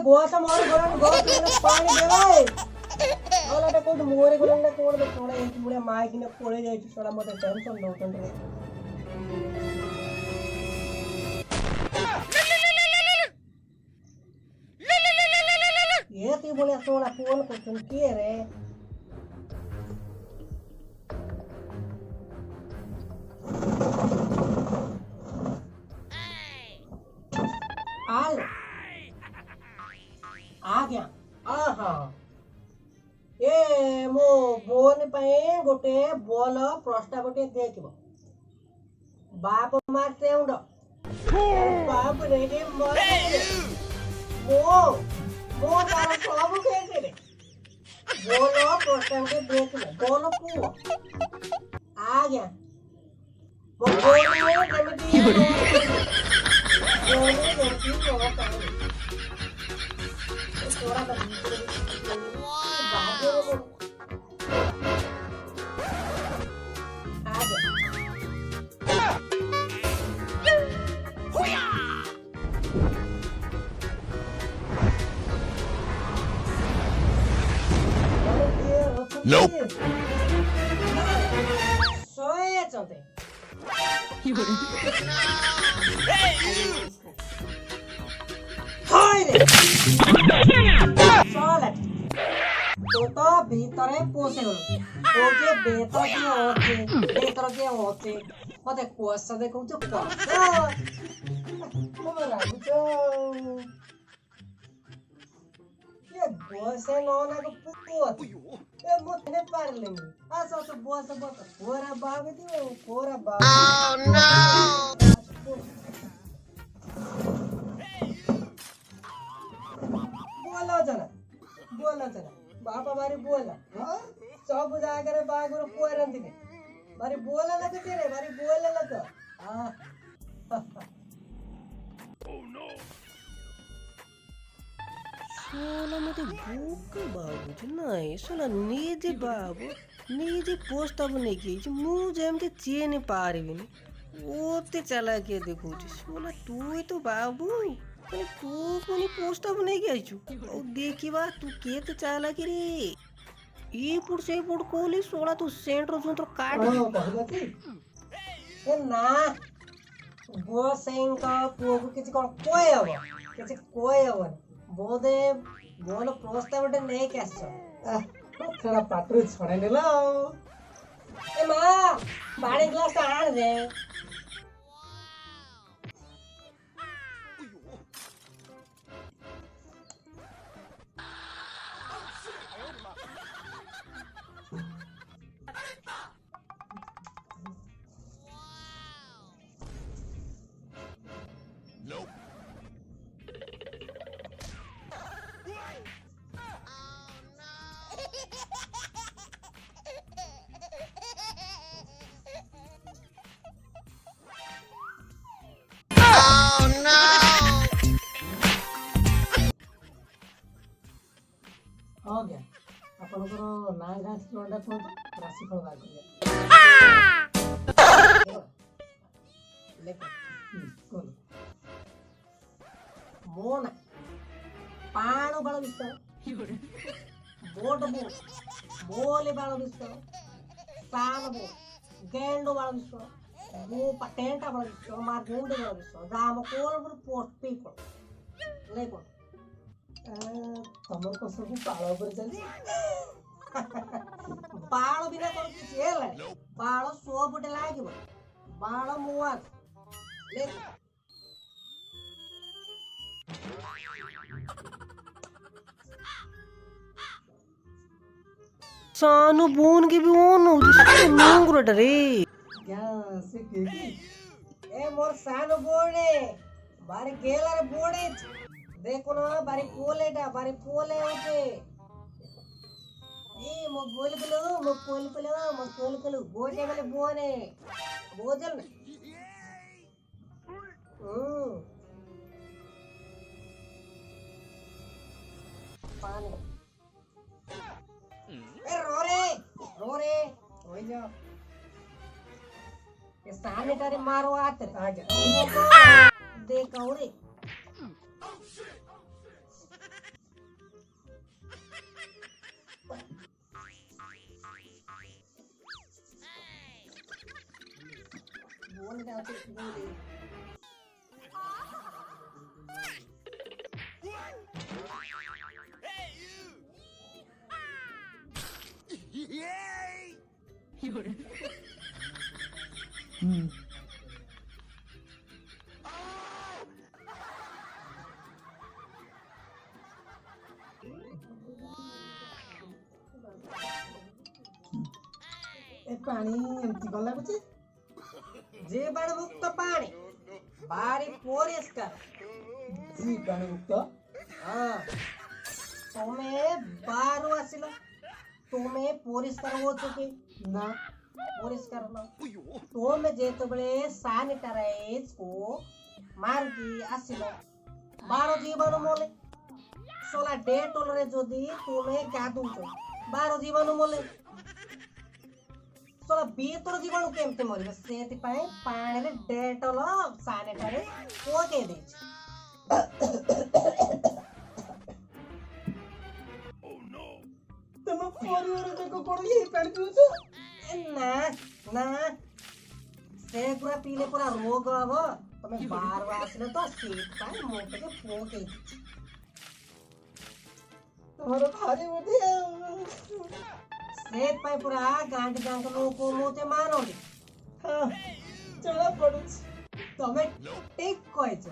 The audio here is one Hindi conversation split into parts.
गोसा मोर गोरन गोस पानी देवाय ओलाटे कोड मोरे गोरन कोड दे थोड़ा एक मुळे माय किने पळे जाय थोड़ा मते टेंशन दउतन रे ये ती बोले सोना फोन करछन के रे आल आ गया आहा ए मो बोन पे गोटे बॉल प्रस्ताव गोटे देखिबो बाप मारते उंड बाप रे रे मर वो तारा सब खेल रे बोलो प्रस्ताव के देखिबो बोलो को आ गया वो बोल जेमिति बोल जेमिति थोड़ा Nope. सोए चलते हाय रे सोले तो भीतरे पोसे गलो ओके बेतर के होते मते कोसा देखौ तो कोसा मोरा बुचो ये बोसे नोना को पुतो ए मोतने पारले आसा तो बोसे बोत कोरा बाबे दी कोरा बाबे ओह नो बोला जना बापा बारी बोला हां सब जाकर बागुर पोरन दिने बारी बोला लगते रे बारी बोला लग हां ओह नो सोला मते भूख बाबू नहीं सोला नीजे बाबू नीजे पोस्ट अब नहीं की मु जेमते चेन पारबिनी ओते चला के देखू सोला तू तो बाबू तू कोनी पोस्ट अब नहीं गइछु ओ देखिबा तू केते चाला कि रे ई पुड से पुड कोली सोला तू सेंटर जोंतर काट कहलती ए ना गो सेंका पोगु किछि कोय अब बोदे बोल प्रस्तावटे नहीं कैस थोड़ा पाटरू छड़े नेला ए मां बाड़ी ग्लास आन दे हो गया अपन को ना घास लंडा तो राशि फल बाग गया लेकिन कोन मोन पाणो बाळ विस्तार बोट बो बोले बाळ विस्तार साल बो गेंडो बाळ विस्तार वो पटेंटा बाळ विस्तार मार गेंडो बाळ विस्तार गाम कोल पर पोस्ट पीपल लेको तमर को सब पाळ पर चली बाळ बिना कर किछ हेला बाळ सो बटे लागिबो बाळ मुआ ले सानु बोन के भी ओन हो नंगुरट रे क्या से के ए मोर सानु बोने बारी गेला रे बोने देखो ना बारी पोले होते ए मो पोल कलो गोटे वाले बोने बोजल पानी ए रो रे होई जा ये सैनिटरी मारो आते आ जा देखो रे ए पानी एमती गल लगुचे जीवाणु मुक्त पानी भारी परिष्कार जीवाणु मुक्त हाँ तुम्हें बाहर आसिल तुम्हें परिष्कार हो चुके ना परिष्कार ना तुम्हें जेत बड़े सैनिटाइज को मारकी आसिल बारो जीवाणु मोले सोला डेटोल रे जदी तुम्हें गाधुच बारो जीवाणु मोले सोला भीतर जीवाणु केमते मरिबे सेति पाए पानी रे डेटोल सैनिटाइज पके दे तुम परिवार को कोन ये पानी पिउछ ना ना से पूरा पीले पूरा रोग हबो तमे बार बार आसले तो सेति पाए मोटे के पके तुम्हारा भारी बुद्धि सेत पाई पूरा गांठ गांठ लोग को मोते मारोगे हाँ चला पड़ू तमे take कहछ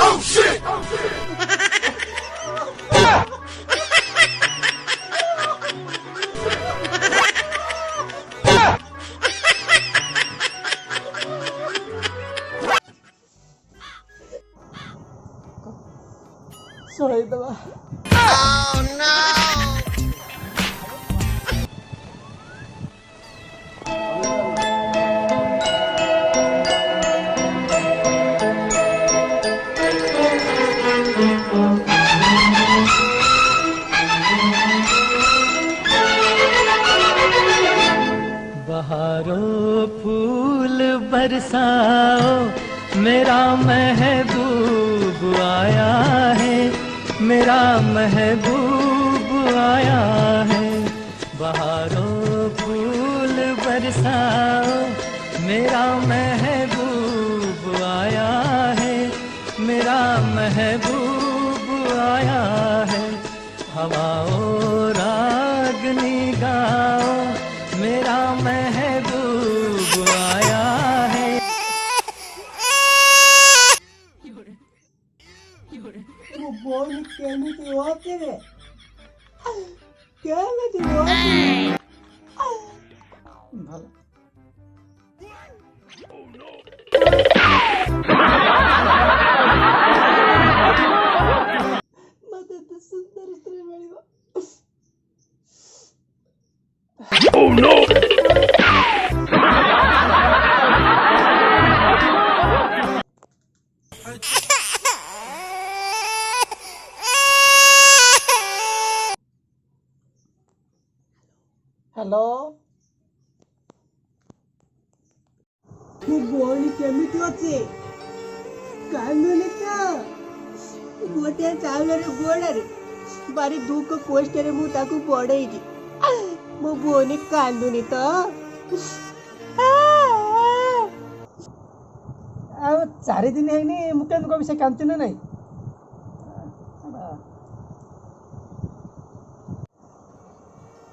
Oh shit! Sorry, daba. Oh no! बहारों फूल बरसाओ मेरा महबूब आया है मेरा महबूब आया है बहारों फूल बरसाओ मेरा महबूब आया है मेरा महबूब आया है हवाओं रागनी गाओ मेरा महबूब आया है वो बोल कहने की बात है क्या मैं तो भला मदद सुंदर स्त्री मिली Oh no! हेलो ମୁଁ ଭଉଣୀ କେମିତି ଅଛି କାନ୍ଦୁନି ତ ଗୋଟେ ଚାଉଳରେ ଗୋଡ଼ରେ ଭାରି ଦୁଃଖ କଷ୍ଟରେ ମୁଁ ତାକୁ ବଢ଼େଇଛି ମୋ ଭଉଣୀ କାନ୍ଦୁନି ତ 4 दिन ହେଇନି ମୁଁ କେମିତି କହିବି ସେ କାନ୍ଦୁଛି ନା ନାଇଁ।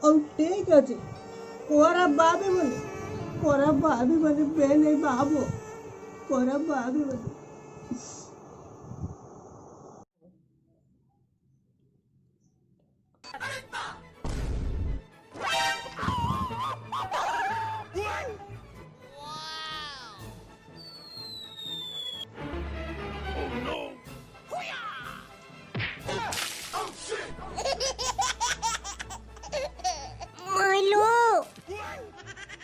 ଆଉ ଠିକ ଅଛି କୋରା ବାବି ବନି ବେନେ ବାबୁ କୋରା ବାବି ବନି। माइलो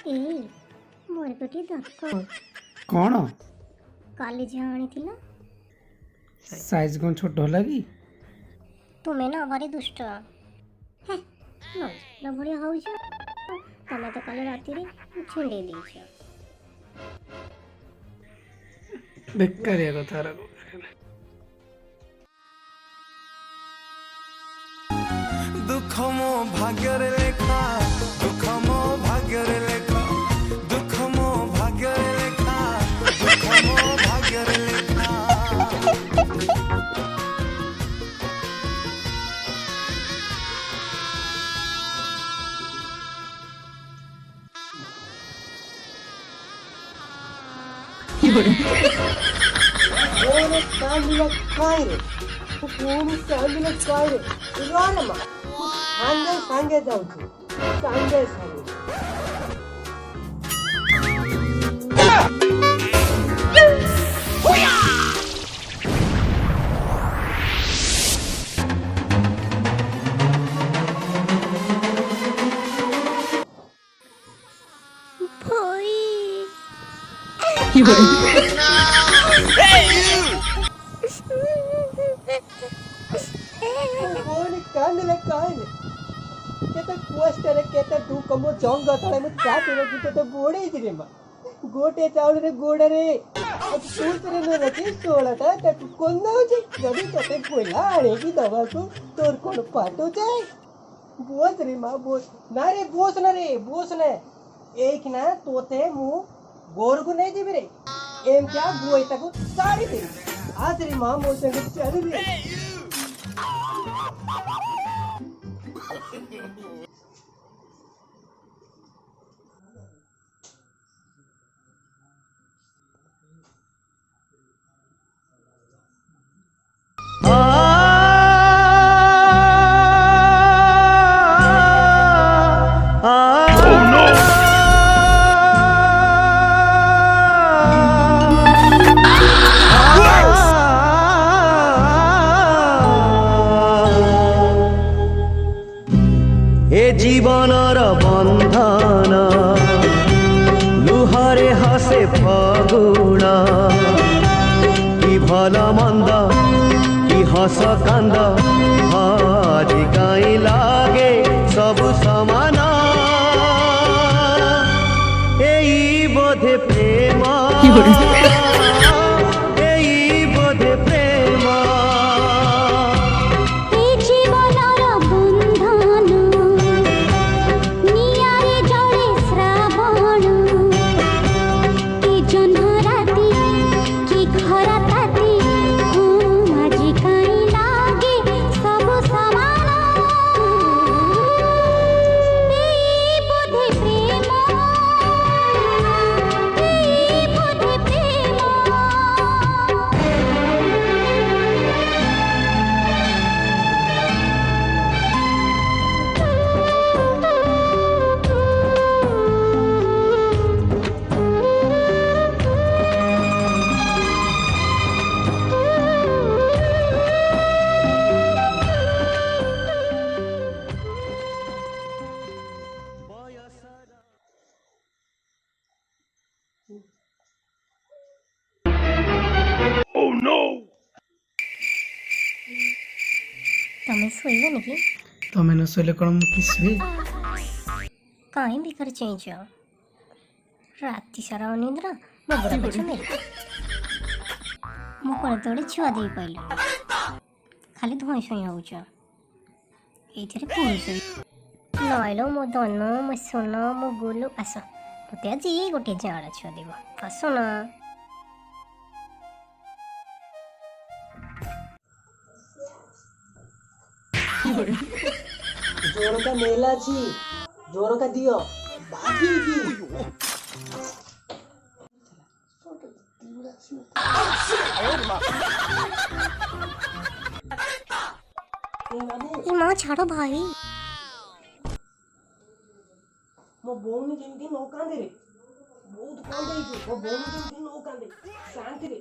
ए मोर गोटे दरकार कौन काली जहाँ आनी साइज कौन छोट होला कि तुम्हें ना भारी दुष्ट है ना बढ़िया हो तमें तो कल राति छुंडे दीछ बेकारिया कथा रखो। दुख मो भाग्यर लेखा दुख मो भाग्यर लेखा दुख मो भाग्यर लेखा दुख मो भाग्यर लेखा Buone candela caire. Buone candela caire. Rare ma. Sange जाउछु. Sange. Buone candela caire. केते पोस्टर केते दु कमो जंग तळे म चाटे रे केते बोडे जिरे मा गोटे चावल रे गोड रे अब सूत्र न रखी 16टा तक कोन होचे जदी तते कोइला आणे की दवा को तोर कोन पाटो जाय बोस रे मा बोस ना रे बोस ने एक ना तोते मु गोर को नहीं दिबे रे एम क्या गोई तक साड़ी दे आज रे मा मो संग चल रे जीवनर बंधन लुहरे हसे फगुण कि भल मंद कि हस कांद आदि काई लागे सब समान एई बोधे प्रेम एई बोधे प्रेम तमें सोइबे निकी तमे न सोले कोन मु किसबे काहे बिकर चेंज राति सारा अनिद्रा मगरा पछ में मो कोन तोड़े छुआ दे पाइलो खाली धोई सोई होउछ एथिरे पुरुष नइलो मो धन मो सोना मो गोलु आस मते आज गोटे जाड़ा छुआ देबो आसो ना जोर का मेला छी जोर का दियो बाकी की ଏ ମା ଛାଡ଼ ଭାଇ ମୋ ଭଉଣୀ ଯେମିତି ନ କାନ୍ଦେ ରେ ବହୁତ କାନ୍ଦେଇଛୁ ମୋ ଭଉଣୀ ଯେମିତି ନ କାନ୍ଦେ ଶାନ୍ତିରେ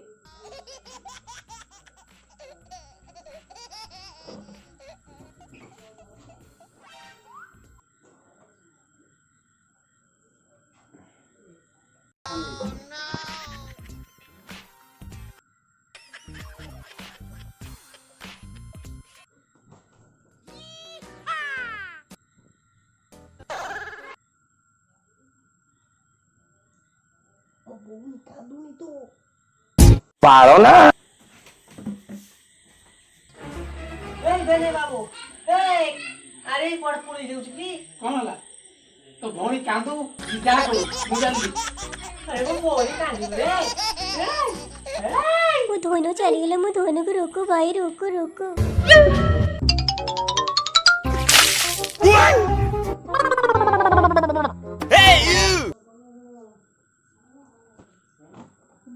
ମୋ ଭଉଣୀ କାନ୍ଦୁନି ତ ଏଇ ବେନେ ବାବୁ ଏଇ ଆରେ କୁଆଡ଼େ ପଳେଇ ଯାଉଛି କି କଣ ହେଲା ତ ଭଉଣୀ କାନ୍ଦୁ ଯାହା କରୁ ମୁଁ ଜାଣିଲି ଆରେ ମୋ ଭଉଣୀ କାନ୍ଦିବ ରେ ମୋ ଧନ ଚାଲିଗଲା ମୋ ଧନକୁ ରୋକ ଭାଇ ରୋକ ରୋକ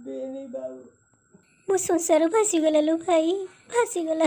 ବେନି ବାବୁ ମୋ ସଂସାର ଭାସିଗଲା ଲୋ ଭାଇ ଭାସିଗଲା